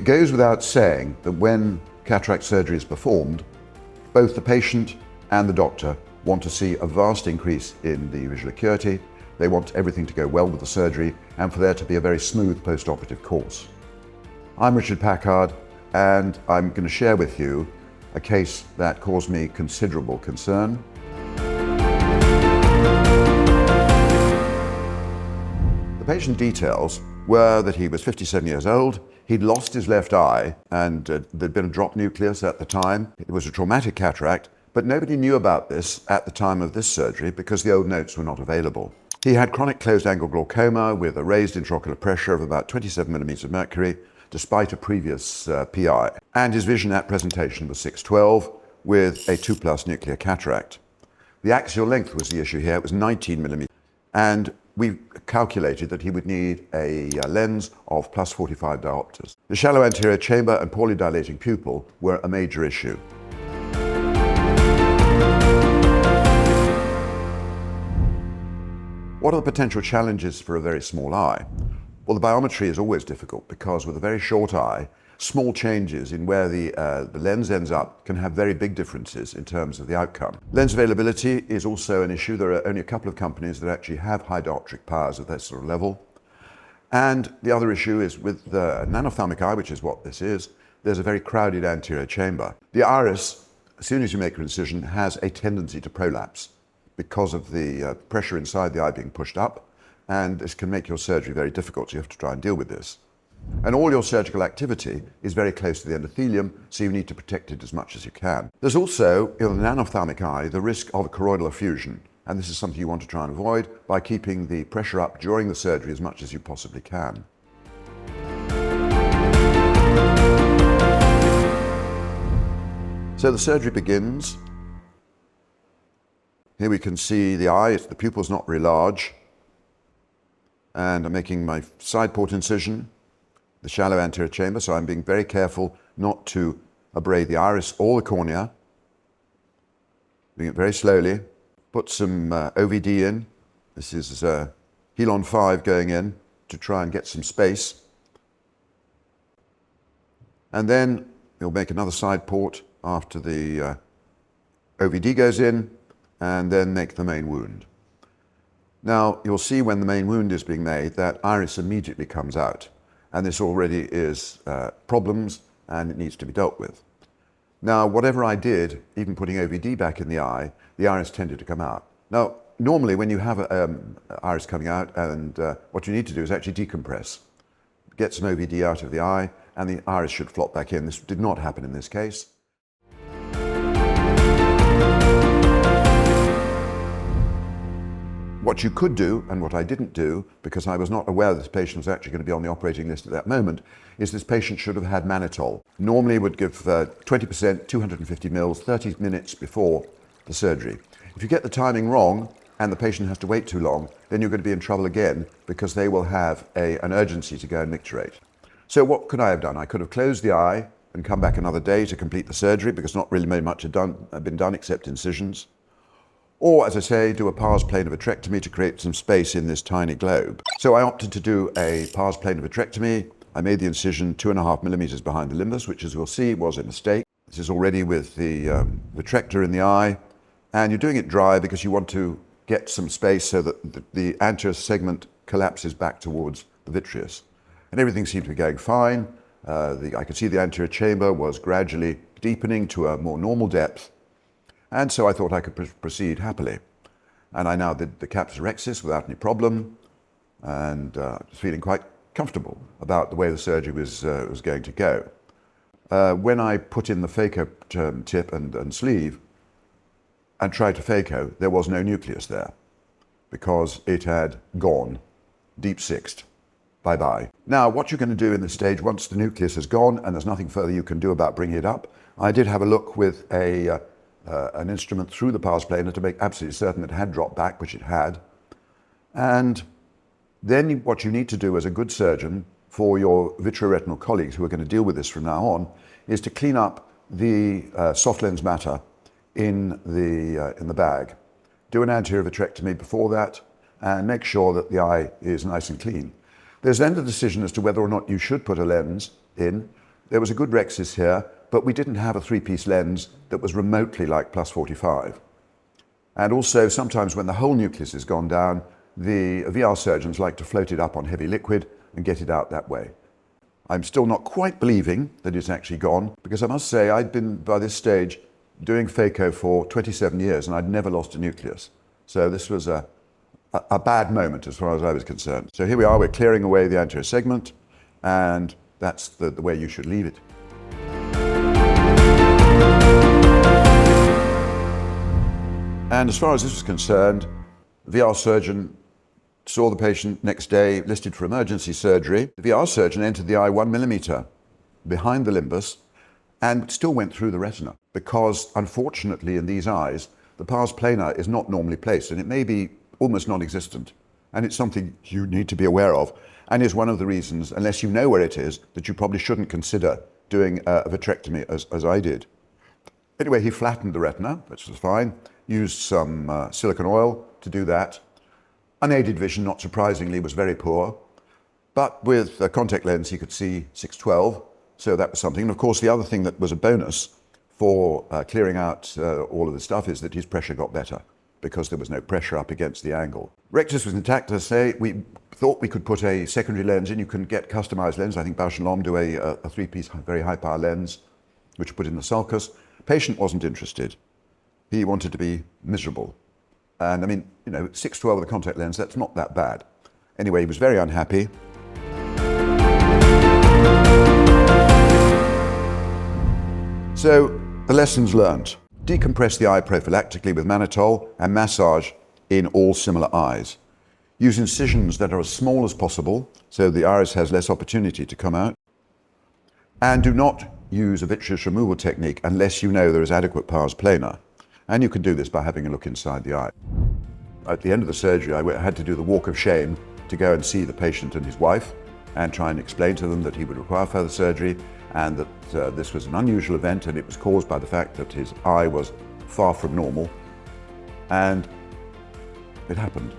It goes without saying that when cataract surgery is performed, both the patient and the doctor want to see a vast increase in the visual acuity. They want everything to go well with the surgery and for there to be a very smooth post-operative course. I'm Richard Packard, and I'm going to share with you a case that caused me considerable concern. The patient details were that he was 57 years old, he'd lost his left eye, and there'd been a dropped nucleus at the time. It was a traumatic cataract, but nobody knew about this at the time of this surgery because the old notes were not available. He had chronic closed-angle glaucoma with a raised intraocular pressure of about 27 millimeters of mercury, despite a previous PI. And his vision at presentation was 6/12 with a 2+ nuclear cataract. The axial length was the issue here. It was 19 millimeters. And we calculated that he would need a lens of +45 diopters. The shallow anterior chamber and poorly dilating pupil were a major issue. What are the potential challenges for a very small eye? Well, the biometry is always difficult because with a very short eye, small changes in where the lens ends up can have very big differences in terms of the outcome. Lens availability is also an issue. There are only a couple of companies that actually have high dioptric powers at that sort of level. And the other issue is with the nanophthalmic eye, which is what this is, there's a very crowded anterior chamber. The iris, as soon as you make an incision, has a tendency to prolapse because of the pressure inside the eye being pushed up. And this can make your surgery very difficult, so you have to try and deal with this. And all your surgical activity is very close to the endothelium, so you need to protect it as much as you can. There's also, in the nanophthalmic eye, the risk of a choroidal effusion, and this is something you want to try and avoid by keeping the pressure up during the surgery as much as you possibly can. So the surgery begins. Here we can see the eye, the pupil's not very large. And I'm making my side port incision, the shallow anterior chamber, so I'm being very careful not to abrade the iris or the cornea. Doing it very slowly. Put some OVD in. This is Helon 5 going in to try and get some space. And then we'll make another side port after the OVD goes in, and then make the main wound. Now, you'll see when the main wound is being made, that iris immediately comes out. And this already is problems, and it needs to be dealt with. Now, whatever I did, even putting OVD back in the iris tended to come out. Now, normally when you have iris coming out, and what you need to do is actually decompress. Get some OVD out of the eye, and the iris should flop back in. This did not happen in this case. What you could do, and what I didn't do, because I was not aware this patient was actually going to be on the operating list at that moment, is this patient should have had mannitol. Normally would give 20%, 250 mils, 30 minutes before the surgery. If you get the timing wrong, and the patient has to wait too long, then you're going to be in trouble again, because they will have an urgency to go and micturate. So what could I have done? I could have closed the eye and come back another day to complete the surgery, because not really very much had been done except incisions. Or, as I say, do a pars plana vitrectomy to create some space in this tiny globe. So I opted to do a pars plana vitrectomy. I made the incision 2.5 millimeters behind the limbus, which, as we'll see, was a mistake. This is already with the vitrector in the eye. And you're doing it dry because you want to get some space so that the anterior segment collapses back towards the vitreous. And everything seemed to be going fine. I could see the anterior chamber was gradually deepening to a more normal depth. And so I thought I could proceed happily. And I now did the capsular rhexis without any problem, and was feeling quite comfortable about the way the surgery was going to go. When I put in the phaco tip and sleeve and tried to phaco, there was no nucleus there because it had gone, deep sixed. Bye-bye. Now, what you're going to do in this stage, once the nucleus has gone and there's nothing further you can do about bringing it up, I did have a look with an instrument through the pars plana to make absolutely certain it had dropped back, which it had. And then what you need to do as a good surgeon for your vitreoretinal colleagues who are going to deal with this from now on is to clean up the soft lens matter in the bag. Do an anterior vitrectomy before that and make sure that the eye is nice and clean. There's then the decision as to whether or not you should put a lens in. There was a good rhexis here, but we didn't have a three-piece lens that was remotely like plus 45. And also, sometimes when the whole nucleus has gone down, the VR surgeons like to float it up on heavy liquid and get it out that way. I'm still not quite believing that it's actually gone, because I must say I'd been, by this stage, doing phaco for 27 years and I'd never lost a nucleus. So this was a bad moment as far as I was concerned. So here we are, we're clearing away the anterior segment, and that's the way you should leave it. And as far as this was concerned, the VR surgeon saw the patient next day, listed for emergency surgery. The VR surgeon entered the eye 1 millimeter behind the limbus and still went through the retina, because unfortunately in these eyes, the pars plana is not normally placed, and it may be almost non-existent. And it's something you need to be aware of, and is one of the reasons, unless you know where it is, that you probably shouldn't consider doing a vitrectomy as I did. Anyway, he flattened the retina, which was fine, used some silicone oil to do that. Unaided vision, not surprisingly, was very poor, but with a contact lens he could see 612, so that was something. And of course the other thing that was a bonus for clearing out all of the stuff is that his pressure got better, because there was no pressure up against the angle. Rhexis was intact, as I say. We thought we could put a secondary lens in. You can get customized lens. I think Bausch & Lomb do a three-piece, very high-power lens, which you put in the sulcus. Patient wasn't interested. He wanted to be miserable. And I mean, 612 with a contact lens, that's not that bad. Anyway, he was very unhappy. So, the lessons learned. Decompress the eye prophylactically with mannitol and massage in all similar eyes. Use incisions that are as small as possible so the iris has less opportunity to come out. And do not use a vitreous removal technique unless you know there is adequate pars plana. And you can do this by having a look inside the eye. At the end of the surgery, I had to do the walk of shame to go and see the patient and his wife and try and explain to them that he would require further surgery, and that this was an unusual event and it was caused by the fact that his eye was far from normal, and it happened.